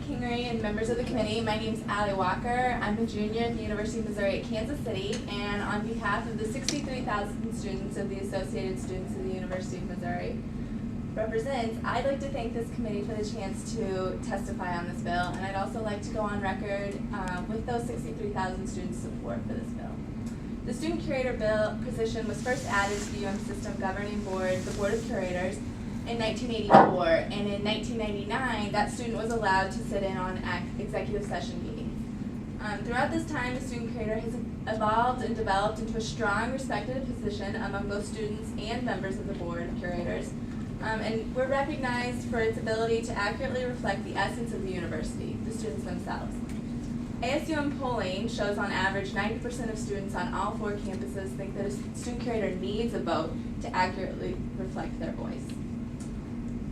Kingery and members of the committee. My name is Allie Walker. I'm a junior at the University of Missouri at Kansas City, and on behalf of the 63,000 students of the Associated Students of the University of Missouri represents, I'd like to thank this committee for the chance to testify on this bill, and I'd also like to go on record with those 63,000 students' support for this bill. The student curator bill position was first added to the UM system governing board, the Board of Curators, in 1984, and in 1999, that student was allowed to sit in on executive session meetings. Throughout this time, the student curator has evolved and developed into a strong, respected position among both students and members of the Board of Curators, and we're recognized for its ability to accurately reflect the essence of the university, the students themselves. ASUM polling shows on average 90% of students on all 4 campuses think that a student curator needs a vote to accurately reflect their voice.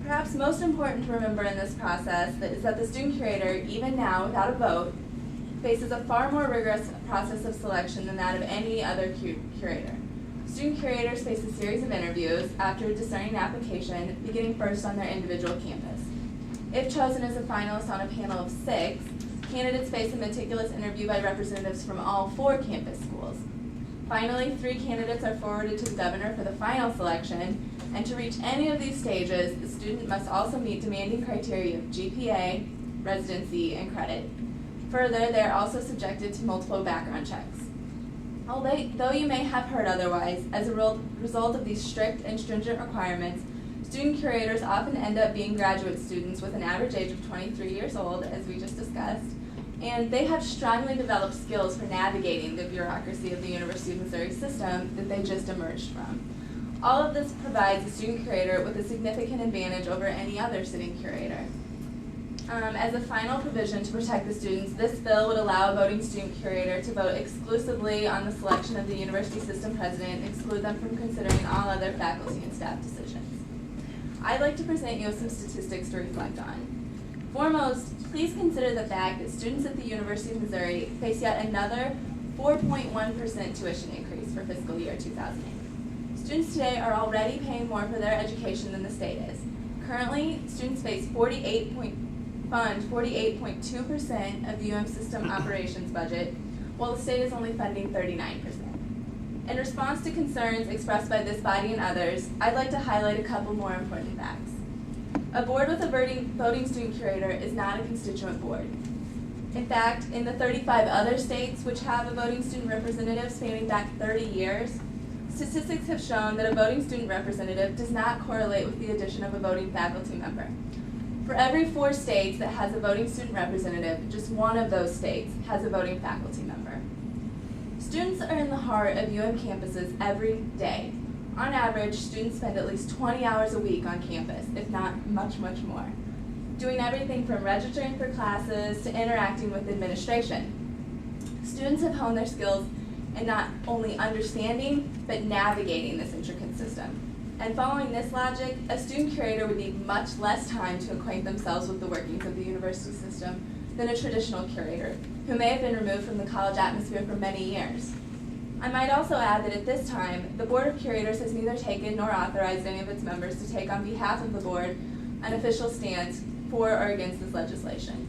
Perhaps most important to remember in this process is that the student curator, even now without a vote, faces a far more rigorous process of selection than that of any other curator. Student curators face a series of interviews after a discerning application, beginning first on their individual campus. If chosen as a finalist on a panel of 6, candidates face a meticulous interview by representatives from all 4 campus schools. Finally, 3 candidates are forwarded to the governor for the final selection, and to reach any of these stages, the student must also meet demanding criteria of GPA, residency, and credit. Further, they are also subjected to multiple background checks. Although you may have heard otherwise, as a result of these strict and stringent requirements, student curators often end up being graduate students with an average age of 23 years old, as we just discussed, and they have strongly developed skills for navigating the bureaucracy of the University of Missouri system that they just emerged from. All of this provides a student curator with a significant advantage over any other sitting curator. As a final provision to protect the students, this bill would allow a voting student curator to vote exclusively on the selection of the university system president and exclude them from considering all other faculty and staff decisions. I'd like to present you with some statistics to reflect on. Foremost, please consider the fact that students at the University of Missouri face yet another 4.1% tuition increase for fiscal year 2008. Students today are already paying more for their education than the state is. Currently, students face 48.2% of the UM system operations budget, while the state is only funding 39%. In response to concerns expressed by this body and others, I'd like to highlight a couple more important facts. A board with a voting student curator is not a constituent board. In fact, in the 35 other states which have a voting student representative spanning back 30 years, statistics have shown that a voting student representative does not correlate with the addition of a voting faculty member. For every 4 states that has a voting student representative, just 1 of those states has a voting faculty member. Students are in the heart of UM campuses every day. On average, students spend at least 20 hours a week on campus, if not much, much more, doing everything from registering for classes to interacting with administration. Students have honed their skills in not only understanding, but navigating this intricate system. And following this logic, a student curator would need much less time to acquaint themselves with the workings of the university system than a traditional curator, who may have been removed from the college atmosphere for many years. I might also add that at this time, the Board of Curators has neither taken nor authorized any of its members to take on behalf of the board an official stance for or against this legislation.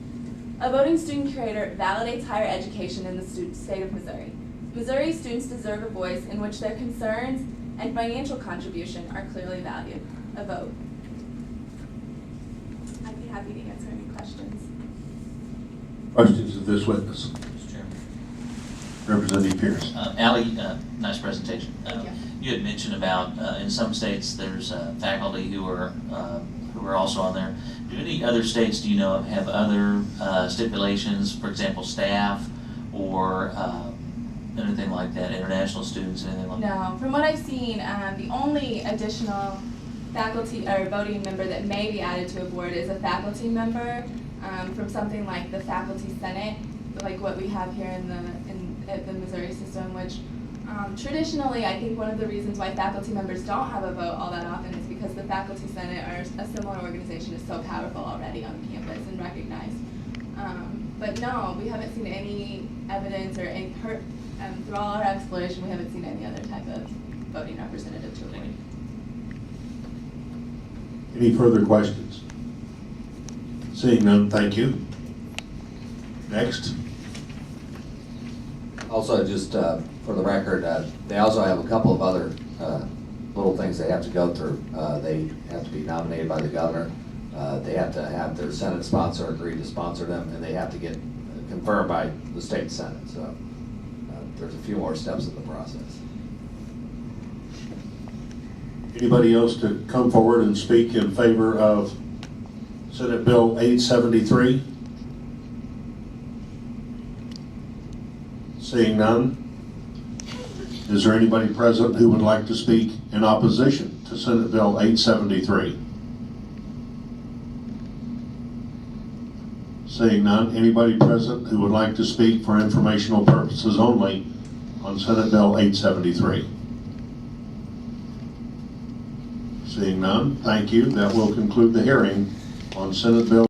A voting student curator validates higher education in the state of Missouri. Missouri students deserve a voice in which their concerns and financial contribution are clearly valued. A vote. I'd be happy to answer any questions. Questions of this witness? Mr. Chairman. Representative Pierce. Allie, nice presentation. Thank you. You had mentioned about in some states there's faculty who are also on there. Do any other states, do you know, have other stipulations, for example, staff or anything like that, international students, anything like that? No, from what I've seen, the only additional faculty or voting member that may be added to a board is a faculty member from something like the faculty senate, like what we have here at the Missouri system, which traditionally I think one of the reasons why faculty members don't have a vote all that often is because the faculty senate or a similar organization is so powerful already on campus and recognized. But no, we haven't seen any evidence or through all our exploration, we haven't seen any other type of voting representative to a board. Any further questions? Seeing none, thank you. Next. Also, just for the record, they also have a couple of other little things they have to go through. They have to be nominated by the governor. They have to have their Senate sponsor agree to sponsor them, and they have to get confirmed by the state Senate. So there's a few more steps in the process. Anybody else to come forward and speak in favor of Senate Bill 873? Seeing none, is there anybody present who would like to speak in opposition to Senate Bill 873? Seeing none, anybody present who would like to speak for informational purposes only on Senate Bill 873? Seeing none, thank you. That will conclude the hearing on Senate Bill